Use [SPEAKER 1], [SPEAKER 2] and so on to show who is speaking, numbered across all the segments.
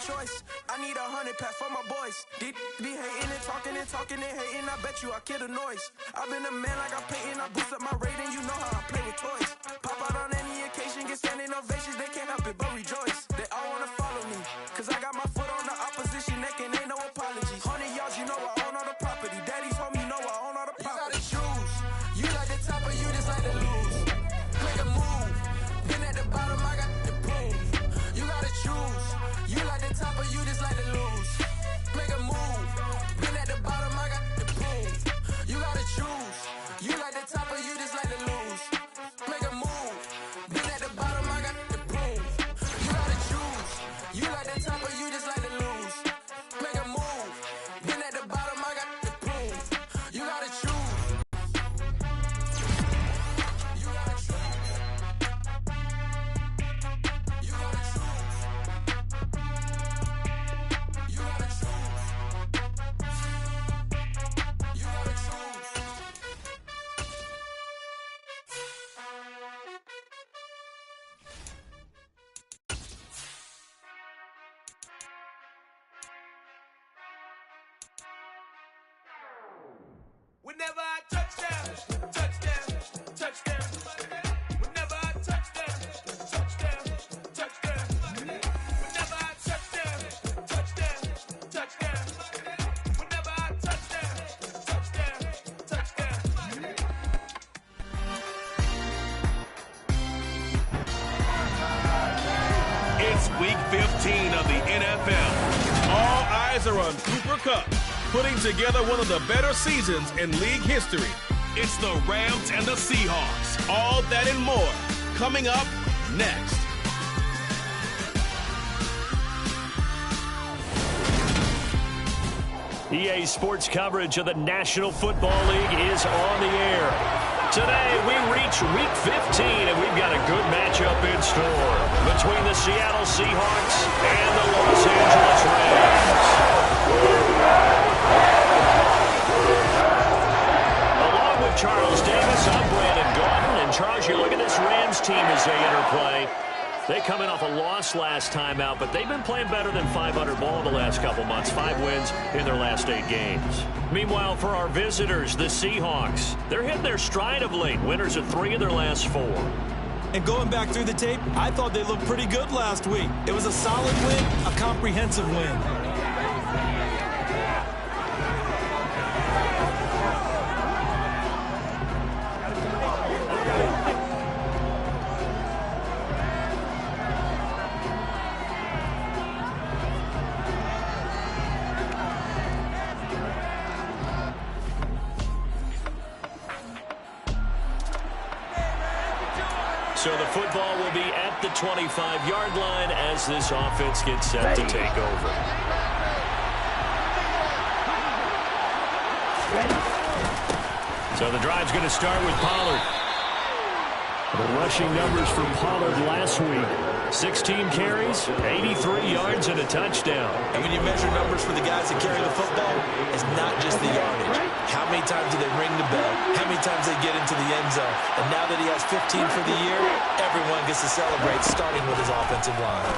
[SPEAKER 1] choice. I need 100 pack for my boys. Deep be hating and talking and hating. I bet you I kill the noise. I've been a man like I'm Peyton. I boost up my rating. You know how I play with toys. Pop out on any occasion, get standing ovations. They can't help it but rejoice. They all wanna follow me, cause I got my foot on the opposition neck and ain't no apologies. 100 yards, you know I own all the property. Daddy's home, you know I own all the property. You gotta choose. You like the top or you just like to lose. Make a move. Been at the bottom, I got the proof. You gotta choose. You like the top or you just like to lose. Make a move. Been at the bottom, I got the proof. You gotta choose. You like the top or you just like to lose. Make a move. Been at the bottom, I got the proof. You gotta choose. You like the top or you just like to lose. Make a move. Been at the bottom, I got the proof. You gotta choose. You gotta choose. You gotta choose. You gotta choose. You gotta choose.
[SPEAKER 2] Whenever I touchdown, touchdown, touchdown. Whenever I touchdown, touchdown, touchdown. Whenever I touchdown, touchdown, touchdown. Whenever I touchdown, touchdown, touchdown.
[SPEAKER 3] It's week 15 of the NFL. All eyes are on Cooper Kupp, putting together one of the better seasons in league history. It's the Rams and the Seahawks. All that and more coming up next.
[SPEAKER 4] EA Sports coverage of the National Football League is on the air. Today, we reach Week 15, and we've got a good matchup in store between the Seattle Seahawks and the Los Angeles Rams. Along with Charles Davis, I'm Brandon Gordon. And Charles, you look at this Rams team as they interplay. They come in off a loss last time out, but they've been playing better than 500 ball the last couple months. 5 wins in their last 8 games. Meanwhile, for our visitors, the Seahawks, they're hitting their stride of late. Winners of 3 of their last 4.
[SPEAKER 5] And going back through the tape, I thought they looked pretty good last week. It was a solid win, a comprehensive win.
[SPEAKER 4] So the football will be at the 25-yard line as this offense gets set to take over. So the drive's going to start with Pollard. The rushing numbers for Pollard last week. 16 carries, 83 yards, and a touchdown.
[SPEAKER 5] And when you measure numbers for the guys that carry the football, it's not just the yardage. How many times do they ring the bell? How many times they get into the end zone? And now that he has 15 for the year, everyone gets to celebrate, starting with his offensive line.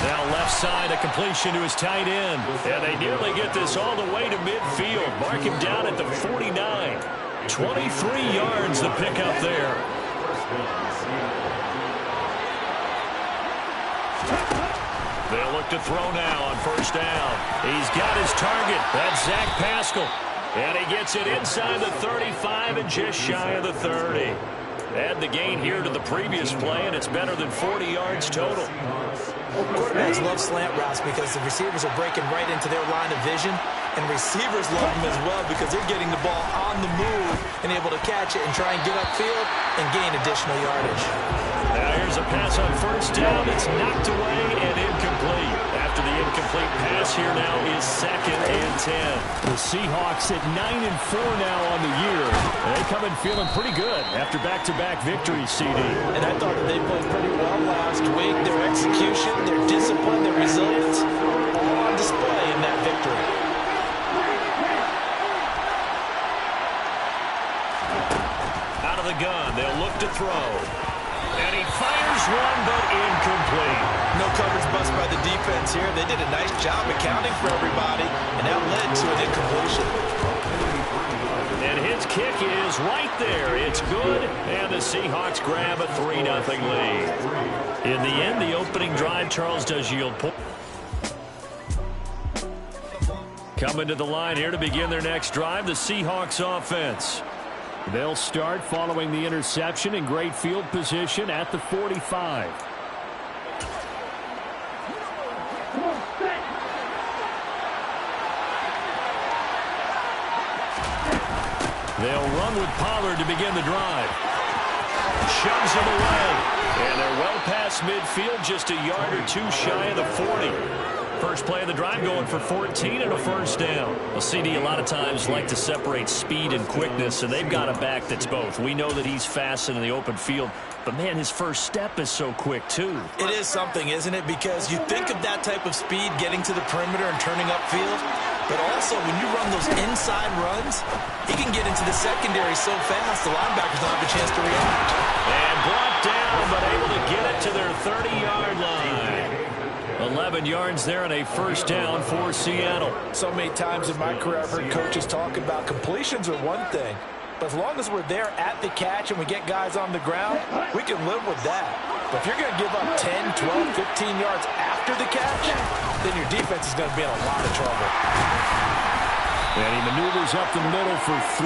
[SPEAKER 4] Now left side, a completion to his tight end. And they nearly get this all the way to midfield. Mark him down at the 49. 23 yards the pickup there. They'll look to throw now on first down. He's got his target. That's Zach Pascal. And he gets it inside the 35 and just shy of the 30. Add the gain here to the previous play, and it's better than 40 yards total.
[SPEAKER 5] Quarterbacks love slant routes because the receivers are breaking right into their line of vision, and receivers love them as well because they're getting the ball on the move and able to catch it and try and get upfield and gain additional yardage.
[SPEAKER 4] Now here's a pass on first down. It's knocked away and incomplete. After the incomplete pass, here now is 2nd and 10.
[SPEAKER 6] The Seahawks at 9-4 now on the year. They come in feeling pretty good after back-to-back victories, CD.
[SPEAKER 5] And I thought that they played pretty well last week. Their execution, their discipline, their resilience, all on display in that victory.
[SPEAKER 4] Out of the gun, they'll look to throw. And he fires one, but incomplete.
[SPEAKER 5] No coverage bust by the defense here. They did a nice job accounting for everybody, and that led to an incompletion.
[SPEAKER 4] And his kick is right there. It's good, and the Seahawks grab a 3-0 lead. In the end, the opening drive, Charles, does yield points. Coming to the line here to begin their next drive, the Seahawks offense. They'll start following the interception in great field position at the 45. They'll run with Pollard to begin the drive. Shoves him away. And they're well past midfield, just a yard or two shy of the 40. First play of the drive going for 14 and a first down. Well, CD, a lot of times like to separate speed and quickness, and they've got a back that's both. We know that he's fast in the open field, but, man, his first step is so quick, too.
[SPEAKER 5] It is something, isn't it? Because you think of that type of speed getting to the perimeter and turning upfield, but also when you run those inside runs, he can get into the secondary so fast the linebackers don't have a chance to react.
[SPEAKER 4] And brought down, but able to get it to their 30-yard line. 11 yards there and a first down for Seattle.
[SPEAKER 5] So many times in my career I've heard coaches talk about completions are one thing, but as long as we're there at the catch and we get guys on the ground, we can live with that. But if you're going to give up 10, 12, 15 yards after the catch, then your defense is going to be in a lot of trouble.
[SPEAKER 4] And he maneuvers up the middle for 3,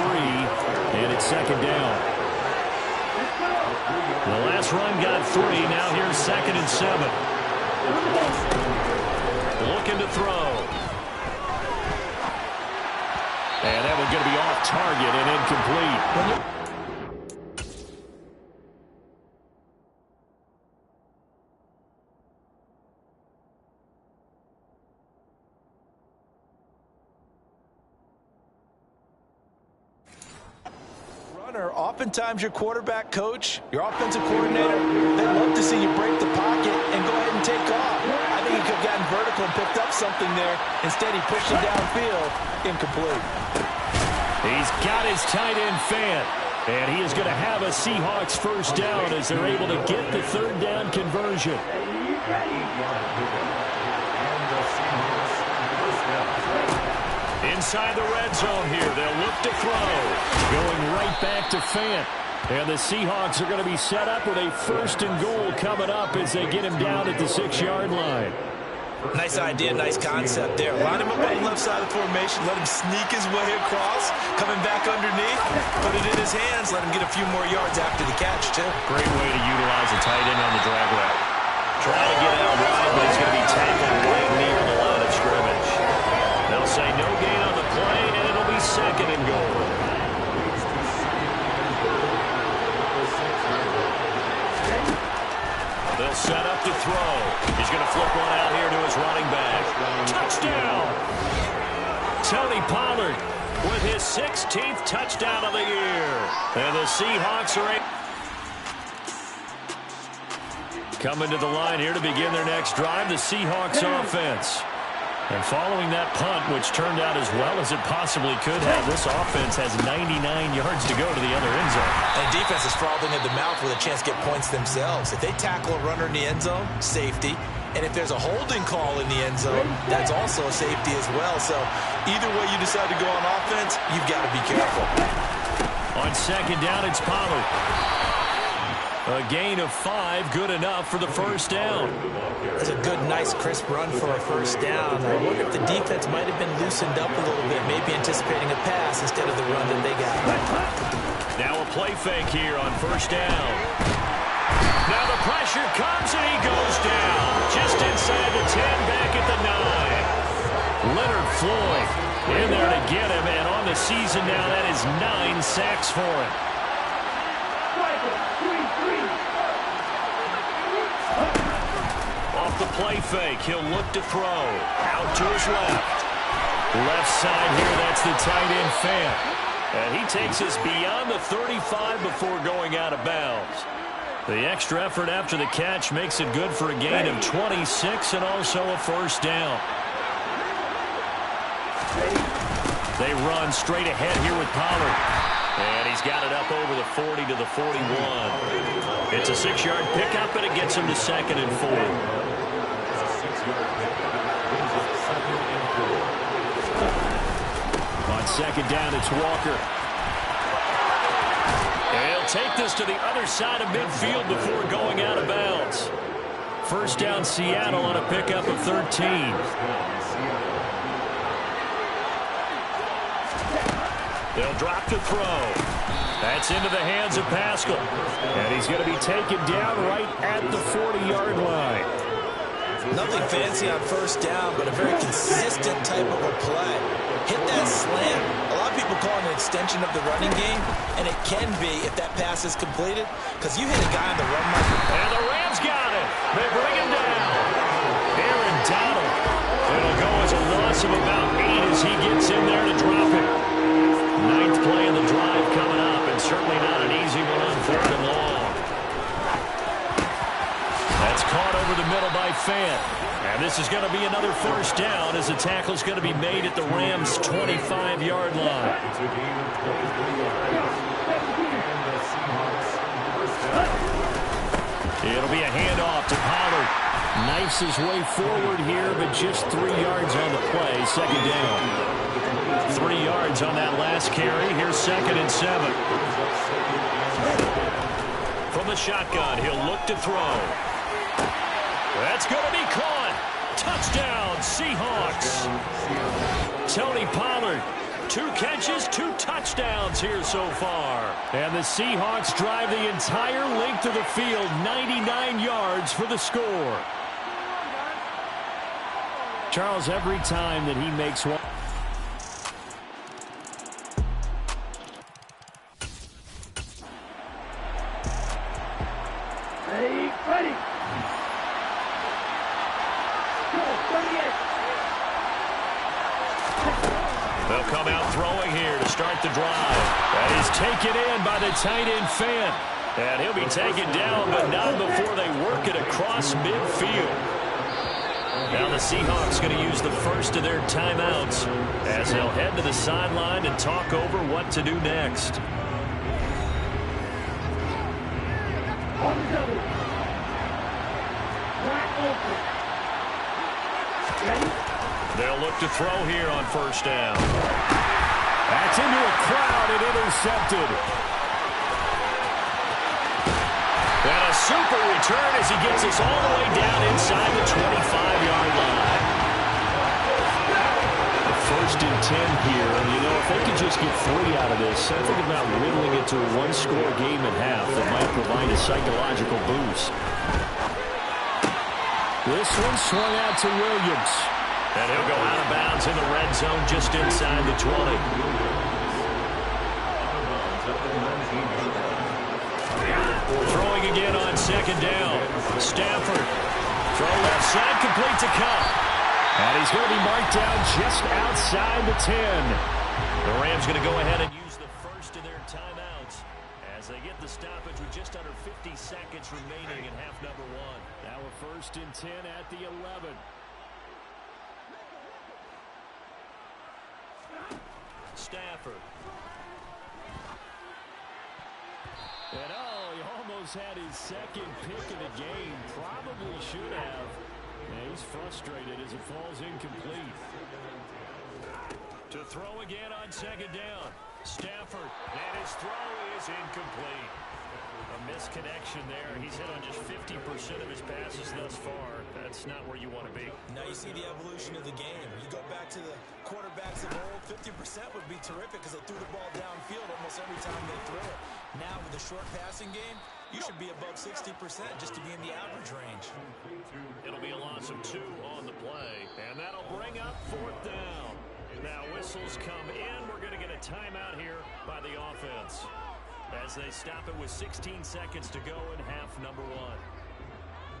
[SPEAKER 4] and it's second down. The last run got 3. Now here's 2nd and 7. Looking to throw. And that one's going to be off target and incomplete.
[SPEAKER 5] Oftentimes your quarterback coach, your offensive coordinator, they'd love to see you break the pocket and go ahead and take off. I think he could have gotten vertical and picked up something there. Instead, he pushed it downfield, incomplete.
[SPEAKER 4] He's got his tight end fan, and he is going to have a Seahawks first down as they're able to get the third down conversion. Inside the red zone here, they'll look to throw. Going right back to Fant. And the Seahawks are going to be set up with a 1st and goal coming up as they get him down at the 6-yard line.
[SPEAKER 5] Nice idea, nice concept there. Line him up on the left side of the formation, let him sneak his way across, coming back underneath, put it in his hands, let him get a few more yards after the catch, too.
[SPEAKER 4] Great way to utilize a tight end on the drag route. Trying to get out wide, but he's going to be tackled right near the line of scrimmage. They'll say no gain on the play, and it'll be 2nd and goal. They'll set up to throw. He's going to flip one out here to his running back. Touchdown! Tony Pollard with his 16th touchdown of the year. And the Seahawks are coming to the line here to begin their next drive, the Seahawks offense. And following that punt, which turned out as well as it possibly could have, this offense has 99 yards to go to the other end zone.
[SPEAKER 5] And defense is frothing at the mouth with a chance to get points themselves. If they tackle a runner in the end zone, safety. And if there's a holding call in the end zone, that's also a safety as well. So either way you decide to go on offense, you've got to be careful.
[SPEAKER 4] On 2nd down, it's Pollard. A gain of 5, good enough for the first down.
[SPEAKER 5] That's a good, nice, crisp run for a first down. I wonder if the defense might have been loosened up a little bit, maybe anticipating a pass instead of the run that they got.
[SPEAKER 4] Now a play fake here on first down. Now the pressure comes and he goes down. Just inside the 10, back at the 9. Leonard Floyd in there to get him, and on the season now, that is 9 sacks for him. Off the play fake, he'll look to throw. Out to his left. Left side here, that's the tight end Fant. And he takes us beyond the 35 before going out of bounds. The extra effort after the catch makes it good for a gain of 26 and also a first down. They run straight ahead here with Pollard. And he's got it up over the 40 to the 41. It's a 6-yard pickup, and it gets him to 2nd and 4. On 2nd down, it's Walker. And he'll take this to the other side of midfield before going out of bounds. First down, Seattle on a pickup of 13. They'll drop to throw. That's into the hands of Pascal. And he's going to be taken down right at the 40-yard line.
[SPEAKER 5] Nothing fancy on first down, but a very consistent type of a play. Hit that slant. A lot of people call it an extension of the running game, and it can be if that pass is completed, because you hit a guy on the run mark.
[SPEAKER 4] And the Rams got it. They bring him down. Aaron Donald. It'll go as a loss of about 8 as he gets in there to drop it. 9th play of the drive coming up, and certainly not an easy one on 3rd and long. That's caught over the middle by Fant. And this is going to be another first down as the tackle is going to be made at the Rams' 25-yard line. It'll be a handoff to Pollard. Knifes his way forward here, but just 3 yards on the play. 2nd down. 3 yards on that last carry. Here's 2nd and 7. From the shotgun, he'll look to throw. That's going to be caught. Touchdown, Seahawks. Tony Pollard, 2 catches, 2 touchdowns here so far. And the Seahawks drive the entire length of the field, 99 yards for the score. Charles, every time that he makes one. They'll come out throwing here to start the drive. That is taken in by the tight end Fant. And he'll be taken down, but not before they work it across midfield. Now the Seahawks going to use the first of their timeouts as they'll head to the sideline and talk over what to do next. They'll look to throw here on first down. That's into a crowd and intercepted. And a super return as he gets us all the way down inside the 25-yard line. First and 10 here. And, you know, if they could just get 3 out of this, I think about whittling it to a 1-score game at half that might provide a psychological boost. This one swung out to Williams. And he'll go out of bounds in the red zone just inside the 20. Throwing again on 2nd down. Stafford. Throw left side, complete to Cup. And he's going to be marked down just outside the 10. The Rams going to go ahead and use the first of their timeouts as they get the stoppage with just under 50 seconds remaining in half number 1. Now we're 1st and 10 at the 11. Stafford. And he almost had his 2nd pick of the game. Probably should have. And he's frustrated as it falls incomplete. To throw again on 2nd down. Stafford. And his throw is incomplete. A misconnection there. He's hit on just 50% of his passes thus far. That's not where you want to be.
[SPEAKER 5] Now you see the evolution of the game. You go back to the quarterbacks of old, 50% would be terrific because they threw the ball downfield almost every time they threw it. Now with the short passing game, you should be above 60% just to be in the average range.
[SPEAKER 4] It'll be a loss of 2 on the play, and that'll bring up 4th down. Now whistles come in. We're going to get a timeout here by the offense as they stop it with 16 seconds to go in half number 1.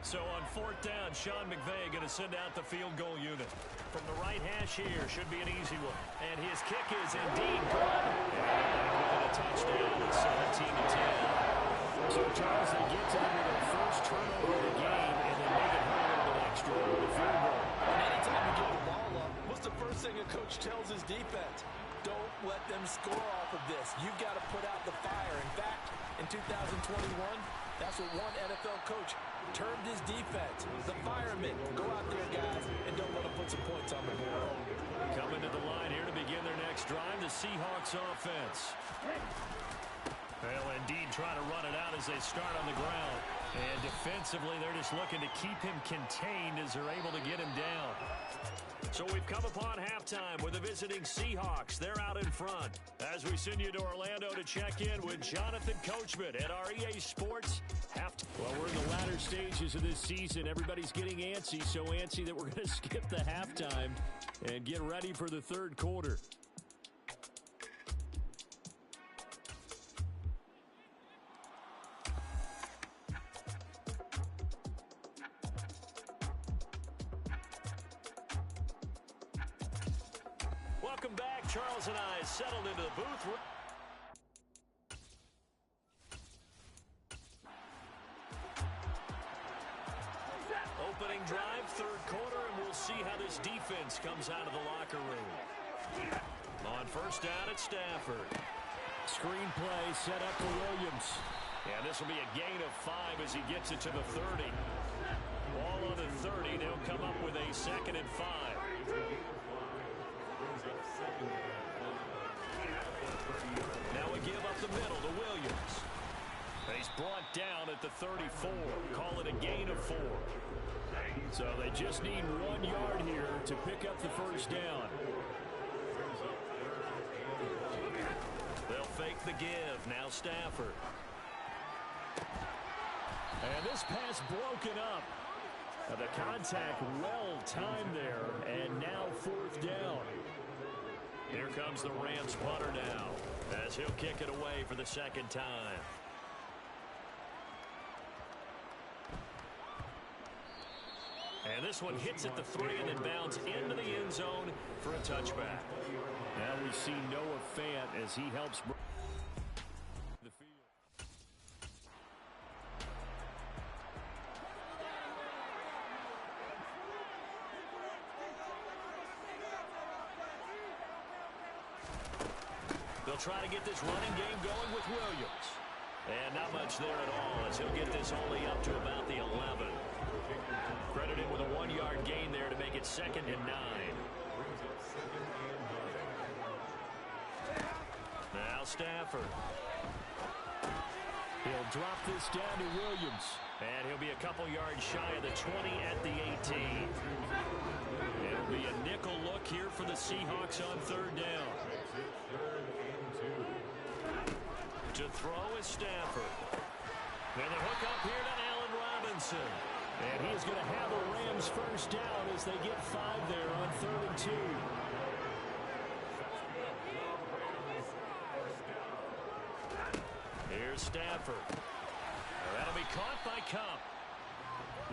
[SPEAKER 4] So on 4th down, Sean McVay going to send out the field goal unit. From the right hash here, should be an easy one. And his kick is indeed good. And a touchdown at 17-10. So Charles, they get to them with their first turnover of the game, and they make it hurt a little bit extra with the field goal.
[SPEAKER 5] And anytime you get the ball up, what's the first thing a coach tells his defense? Don't let them score off of this. You've got to put out the fire. In fact, in 2021, that's That's what one NFL coach termed his defense. The firemen. Go out there, guys, and don't let them put some points on the board.
[SPEAKER 4] Coming to the line here to begin their next drive, the Seahawks offense. They'll indeed try to run it out as they start on the ground. And defensively, they're just looking to keep him contained as they're able to get him down. So we've come upon halftime with the visiting Seahawks. They're out in front. As we send you to Orlando to check in with Jonathan Coachman at our EA Sports halftime. Well, we're in the latter stages of this season. Everybody's getting antsy, so antsy that we're going to skip the halftime and get ready for the third quarter. Welcome back. Charles and I settled into the booth. Opening drive, third quarter, and we'll see how this defense comes out of the locker room. On first down, it's Stafford. Screen play set up for Williams. And this will be a gain of 5 as he gets it to the 30. Ball on the 30. They'll come up with a 2nd and 5. Now we give up the middle to Williams. He's brought down at the 34. Call it a gain of 4. So they just need 1 yard here to pick up the first down. They'll fake the give. Now Stafford. And this pass broken up. The contact well timed there. And now 4th down. Here comes the Rams punter now as he'll kick it away for the 2nd time. And this one hits at the 3 and then bounds into the end zone for a touchback. Now we see Noah Fant as he helps the field. They'll try to get this running game going with Williams. And not much there at all as he'll get this only up to about the 11. Credited with a 1-yard gain there to make it 2nd and 9. Now Stafford. He'll drop this down to Williams. And he'll be a couple yards shy of the 20 at the 18. It'll be a nickel look here for the Seahawks on 3rd down. To throw is Stafford. And the hook up here to Allen Robinson. And he is going to have the Rams first down as they get 5 there on 3rd and 2. Here's Stafford. That'll be caught by Kupp.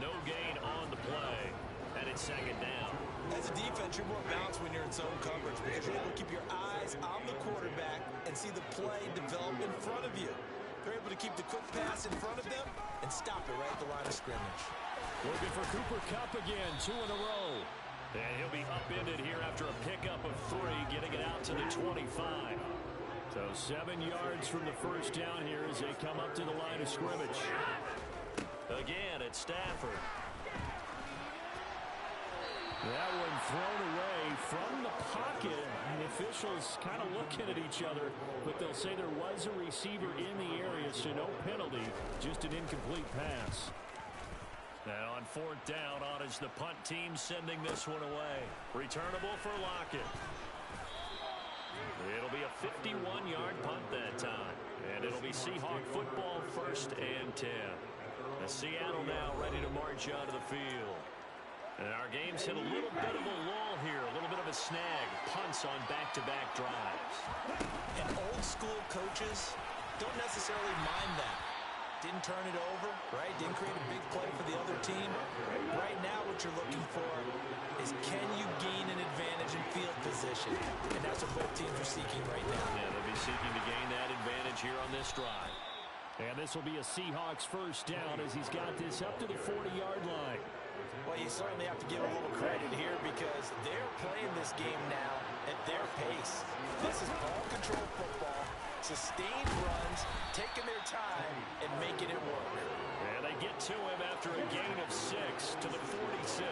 [SPEAKER 4] No gain on the play. And it's 2nd down.
[SPEAKER 5] As a defense, you're more balanced when you're in zone coverage because you're able to keep your eyes on the quarterback and see the play develop in front of you. They're able to keep the quick pass in front of them and stop it right at the line of scrimmage.
[SPEAKER 4] Looking for Cooper Kupp again, 2 in a row. And he'll be upended here after a pickup of 3, getting it out to the 25. So 7 yards from the first down here as they come up to the line of scrimmage. Again, it's Stafford. That one thrown away from the pocket. And the officials kind of looking at each other, but they'll say there was a receiver in the area, so no penalty, just an incomplete pass. Now on 4th down, on is the punt team sending this one away. Returnable for Lockett. It'll be a 51-yard punt that time. And it'll be Seahawk football 1st and 10. The Seattle now ready to march out of the field. And our game's hit a little bit of a lull here, a little bit of a snag. Punts on back-to-back drives.
[SPEAKER 5] And old-school coaches don't necessarily mind that. Didn't turn it over, right? Didn't create a big play for the other team. Right now what you're looking for is can you gain an advantage in field position? And that's what both teams are seeking right now.
[SPEAKER 4] Yeah, they'll be seeking to gain that advantage here on this drive. And this will be a Seahawks first down as he's got this up to the 40-yard line.
[SPEAKER 5] Well, you certainly have to give a little credit here because they're playing this game now at their pace. This is ball control football, sustained runs, taking their time and making it work.
[SPEAKER 4] after a gain of 6 to the 46.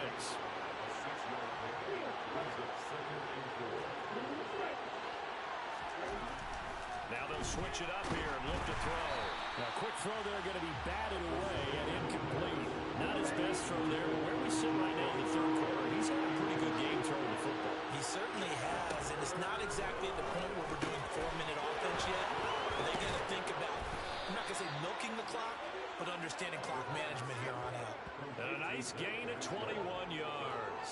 [SPEAKER 4] Now they'll switch it up here and look to throw.
[SPEAKER 6] Now, quick throw there going to be batted away and incomplete.
[SPEAKER 4] Not his best throw there, but where we sit right now in the third quarter, he's had a pretty good game throwing the football.
[SPEAKER 5] He certainly has, and it's not exactly at the point where we're doing 4-minute offense yet. But they got to think about, I'm not going to say milking the clock, but understanding clock management here on out.
[SPEAKER 4] And a nice gain of 21 yards.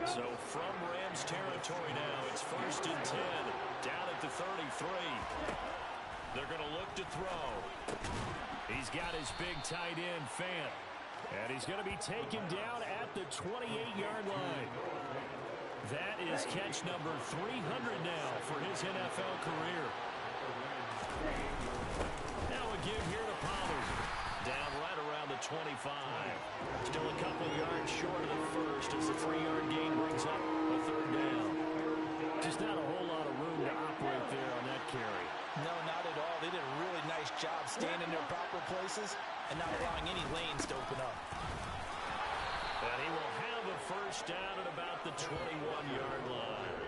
[SPEAKER 4] So from Rams territory now, it's 1st and 10, down at the 33. They're going to look to throw. He's got his big tight end, Fant. And he's going to be taken down at the 28-yard line. That is catch number 300 now for his NFL career. Now a give here to Pollard. Down right around the 25. Still a couple yards short of the first as the 3-yard gain brings up a 3rd down.
[SPEAKER 6] Just not a whole lot of room to operate there on that carry.
[SPEAKER 5] No, not at all. They did a really nice job staying in their proper places and not allowing any lanes to open up.
[SPEAKER 4] And he will have a 1st down at about the 21-yard line.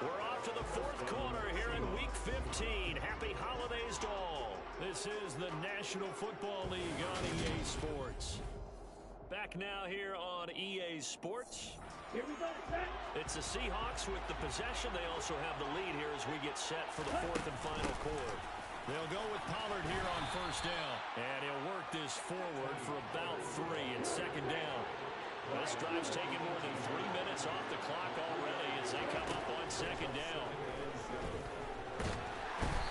[SPEAKER 4] We're off to the 4th quarter here in Week 15. Happy holidays to all. This is the National Football League on EA Sports. Back now here on EA Sports. It's the Seahawks with the possession. They also have the lead here as we get set for the 4th and final quarter. They'll go with Pollard here on 1st down. And he'll work this forward for about 3 and 2nd down. This drive's taken more than 3 minutes off the clock already as they come up on 2nd down.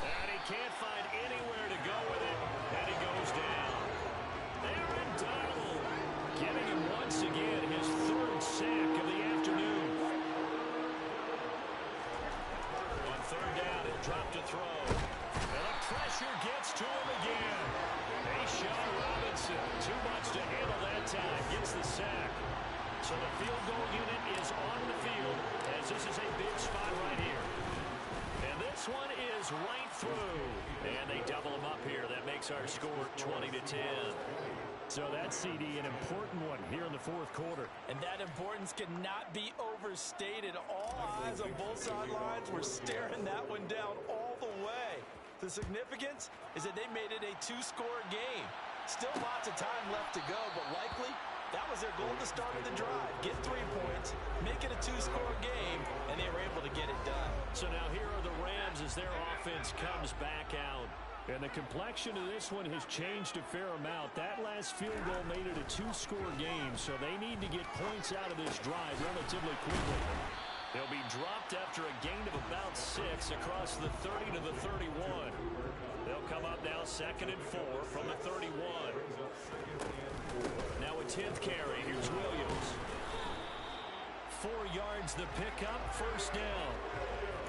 [SPEAKER 4] And he can't find anywhere to go with it. And he goes down. Aaron Donald giving him once again his 3rd sack of the afternoon. On 3rd down, he'll drop to throw. And the pressure gets to him again. Mayshawn Robinson, too much to handle that time, gets the sack. So the field goal unit is on the field as this is a big spot right here. And this one is right through. And they double him up here. That makes our score 20-10.
[SPEAKER 6] So that CD, an important one here in the 4th quarter.
[SPEAKER 5] And that importance cannot be overstated. All eyes on both sidelines were staring that one down all the way. The significance is that they made it a 2-score game. Still lots of time left to go, but likely that was their goal at the start of the drive. Get 3 points, make it a 2-score game, and they were able to get it done.
[SPEAKER 4] So now here are the Rams as their offense comes back out.
[SPEAKER 6] And the complexion of this one has changed a fair amount. That last field goal made it a 2-score game, so they need to get points out of this drive relatively quickly. They'll be dropped after a gain of about 6 across the 30 to the 31. They'll come up now 2nd and 4 from the 31. Now a 10th carry. Here's Williams. 4 yards the pickup, 1st down.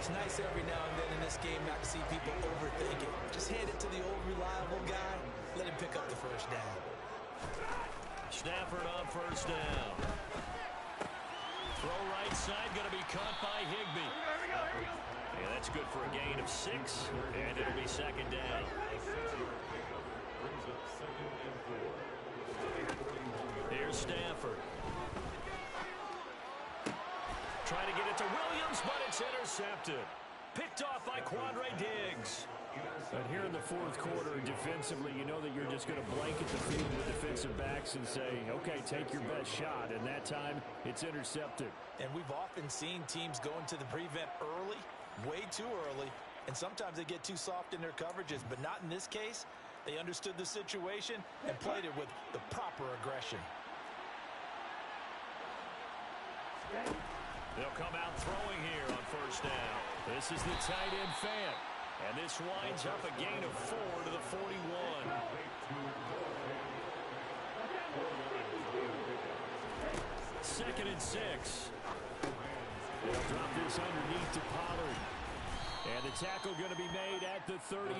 [SPEAKER 5] It's nice every now and then in this game not to see people overthink it. Just hand it to the old reliable guy. Let him pick up the 1st down.
[SPEAKER 4] Stafford on 1st down. Throw right side, going to be caught by Higbee. Yeah, that's good for a gain of 6, and it'll be 2nd down. Here's Stafford. Trying to get it to Williams, but it's intercepted. Picked off by Quandre Diggs.
[SPEAKER 6] But here in the 4th quarter, defensively, you know that you're just going to blanket the field with defensive backs and say, okay, take your best shot. And that time, it's intercepted.
[SPEAKER 5] And we've often seen teams go into the prevent early, way too early, and sometimes they get too soft in their coverages, but not in this case. They understood the situation and played it with the proper aggression.
[SPEAKER 4] They'll come out throwing here on 1st down.
[SPEAKER 6] This is the tight end, Fant.
[SPEAKER 4] And this winds up a gain of 4 to the 41. 2nd and 6.
[SPEAKER 6] They'll drop this underneath to Pollard. And the tackle going to be made at the 38.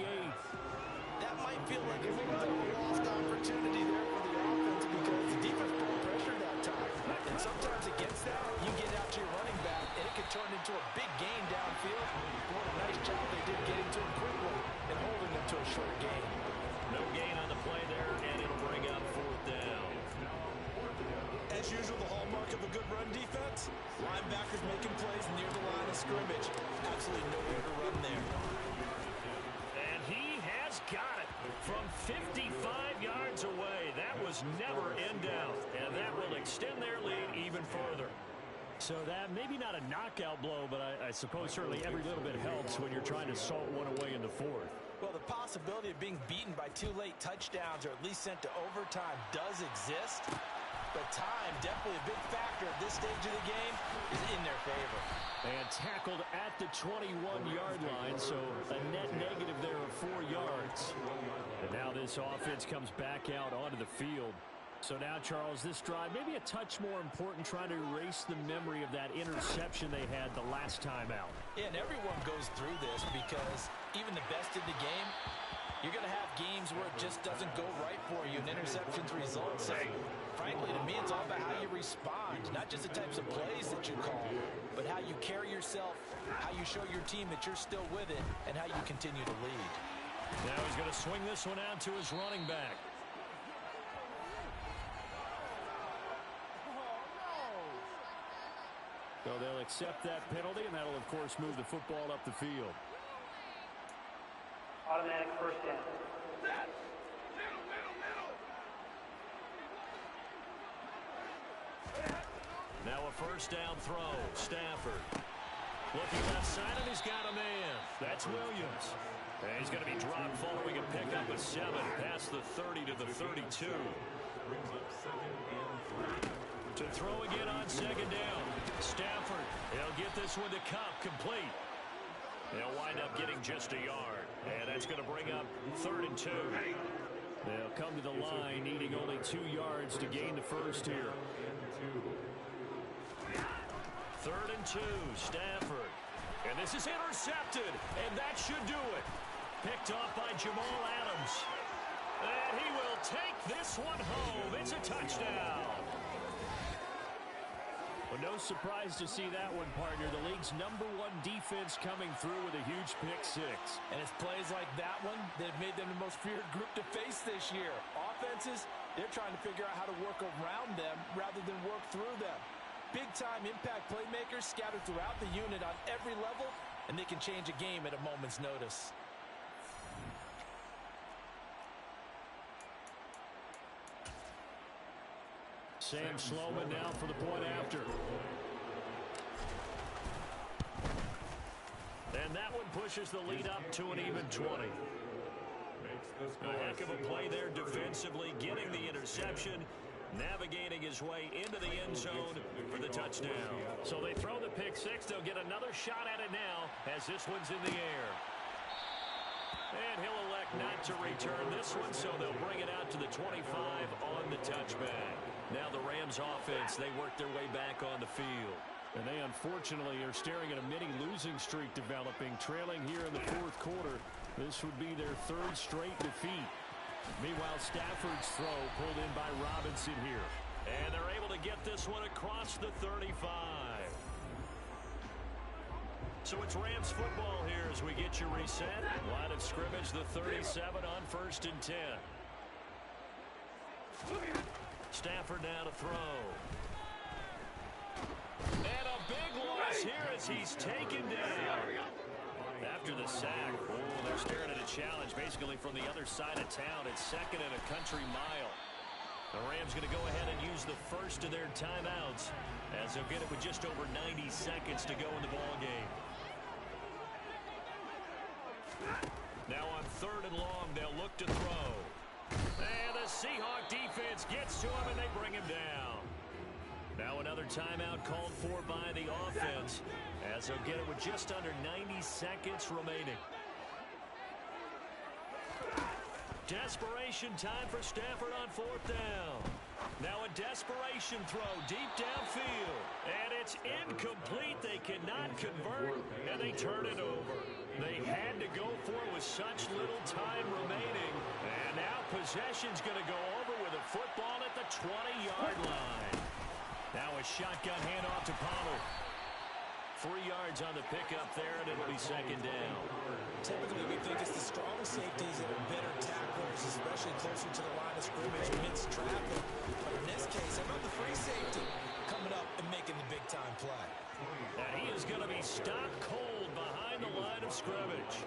[SPEAKER 5] That might feel like a little bit of a lost opportunity there for the offense because the defense put pressure that time. And sometimes against that, you get out to your running back, and it could turn into a big gain downfield. What a nice job they did getting to him quickly and holding him to a short gain.
[SPEAKER 4] No gain on the play there, and it'll bring up fourth down.
[SPEAKER 5] As usual, the hallmark of a good run defense, linebackers making plays near the line of scrimmage. Absolutely nowhere to run there.
[SPEAKER 4] And he has got it from 55 yards away. That was never in doubt, and that will extend their lead even further.
[SPEAKER 6] So that maybe not a knockout blow, but I suppose certainly every little bit helps when you're trying to salt one away in the fourth.
[SPEAKER 5] Well, the possibility of being beaten by 2 late touchdowns or at least sent to overtime does exist. But time, definitely a big factor at this stage of the game, is in their favor.
[SPEAKER 6] And tackled at the 21-yard line, so a net negative there of 4 yards. And now this offense comes back out onto the field. So now, Charles, this drive maybe a touch more important, trying to erase the memory of that interception they had the last time out.
[SPEAKER 5] Yeah, and everyone goes through this because even the best in the game, you're going to have games where it just doesn't go right for you and interceptions result. So, frankly, to me, it's all about how you respond, not just the types of plays that you call, but how you carry yourself, how you show your team that you're still with it, and how you continue to lead.
[SPEAKER 6] Now he's going to swing this one out to his running back. So they'll accept that penalty, and that'll, of course, move the football up the field.
[SPEAKER 7] Automatic first down.
[SPEAKER 4] Now a first down throw. Stafford. Looking left side, and he's got a man. That's Williams. And he's going to be dropped following a pickup of 7 past the 30 to the 32. To throw again on second down. Stafford, he'll get this one to Cup, complete. They'll wind up getting just a yard. And that's going to bring up 3rd and 2.
[SPEAKER 6] They'll come to the line needing only 2 yards to gain the first here.
[SPEAKER 4] 3rd and 2, Stafford. And this is intercepted, and that should do it. Picked off by Jamal Adams. And he will take this one home. It's a touchdown.
[SPEAKER 6] Well, no surprise to see that one, partner. The league's #1 defense coming through with a huge pick-6.
[SPEAKER 5] And it's plays like that one that have made them the most feared group to face this year. Offenses, they're trying to figure out how to work around them rather than work through them. Big-time impact playmakers scattered throughout the unit on every level, and they can change a game at a moment's notice.
[SPEAKER 6] Sam Sloman now for the point after.
[SPEAKER 4] And that one pushes the lead up to an even 20. A heck of a play there defensively, getting the interception, navigating his way into the end zone for the touchdown.
[SPEAKER 6] So they throw the pick-6. They'll get another shot at it now as this one's in the air. And he'll elect not to return this one, so they'll bring it out to the 25 on the touchback. Now the Rams offense, they work their way back on the field. And they unfortunately are staring at a mini losing streak developing, trailing here in the 4th quarter. This would be their 3rd straight defeat. Meanwhile, Stafford's throw pulled in by Robinson here.
[SPEAKER 4] And they're able to get this one across the 35. So it's Rams football here as we get you reset. Line of scrimmage, the 37 on 1st and 10. Stafford now to throw. And a big loss here as he's taken down. After the sack, they're staring at a challenge basically from the other side of town. It's 2nd and a country mile. The Rams going to go ahead and use the first of their timeouts as they'll get it with just over 90 seconds to go in the ball game. Now on 3rd and long, they'll look to throw. And the Seahawk defense gets to him, and they bring him down. Now another timeout called for by the offense as they'll get it with just under 90 seconds remaining. Desperation time for Stafford on 4th down. Now a desperation throw deep downfield. And it's incomplete. They cannot convert, and they turn it over. They had to go for it with such little time remaining. And now possession's going to go over with a football at the 20-yard line. Now a shotgun handoff to Pollard. 3 yards on the pickup there, and it'll be second down.
[SPEAKER 5] Typically, we think it's the strong safeties that are better tacklers, especially closer to the line of scrimmage amidst traffic. But in this case, how about the free safety coming up and making the big-time play?
[SPEAKER 4] And he is going to be stopped cold behind the line of scrimmage.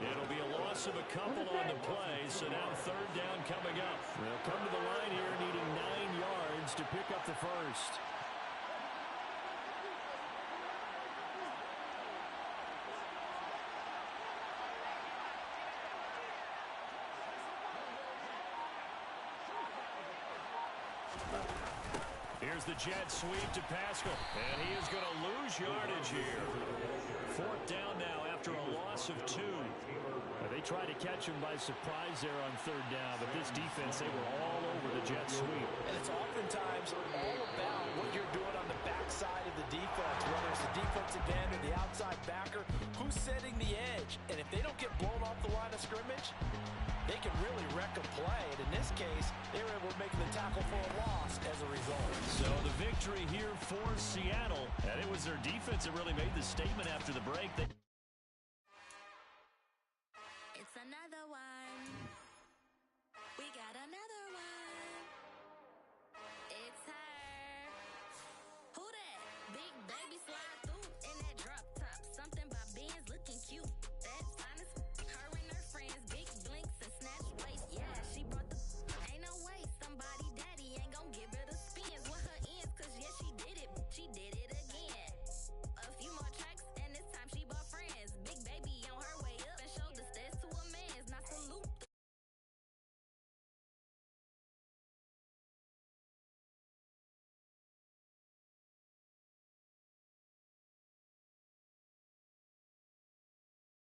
[SPEAKER 4] It'll be a loss of a couple on the play, so now third down coming up. They'll come to the line here needing 9 yards to pick up the first. Here's the jet sweep to Pascal, and he is going to lose yardage here. Fourth down now after a loss of 2. They tried to catch him by surprise there on third down, but this defense, they were all over the jet sweep.
[SPEAKER 5] And it's oftentimes all about what you're doing on the backside of the defense, whether it's the defensive end or the outside backer, who's setting the edge. And if they don't get blown off the line of scrimmage, they can really wreck a play. And in this case, they were able to make the tackle for a loss as a result.
[SPEAKER 4] So the victory here for Seattle. And it was their defense that really made the statement after the break.